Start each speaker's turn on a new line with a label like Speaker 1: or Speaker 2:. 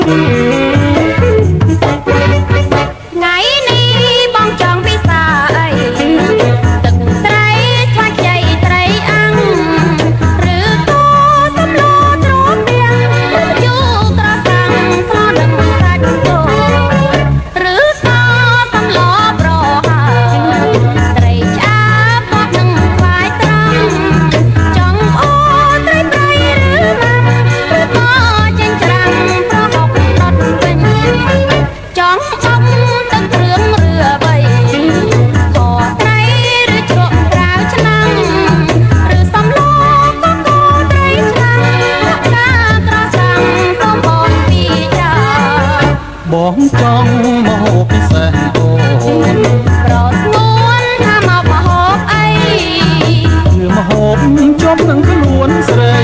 Speaker 1: ថ្ងៃនេះបងចង់ពិសាអីទឹកត្រីខ្វាច់ខ្ចីត្រីអាំងឬក៏សម្លត្រពាំងជូរក្រសាំងស្លនឹងសាច់គោឬក៏សម្លប្រហើត្រីឆ្អាបបត់នឹងខ្វាយត្រង់ចង់អូត្រីប្រៃឬម៉ាំឬក៏ចេញច្រាំងប្រហុកដុតវិញចង់អុំទឹកគ្រឿងឬបីខត្រីឬជ្រក់ក្រាវឆ្នាំងឬសម្លកកូរត្រីឆ្នាំងដាក់ការក្រសាំងសូមអូនពីចា
Speaker 2: បងចង់មកពិសេសអូន
Speaker 1: ប្រស្ងួនថាមកមហូបអី
Speaker 2: គឺមហូបជាប់នឹងខ្លួនស្រី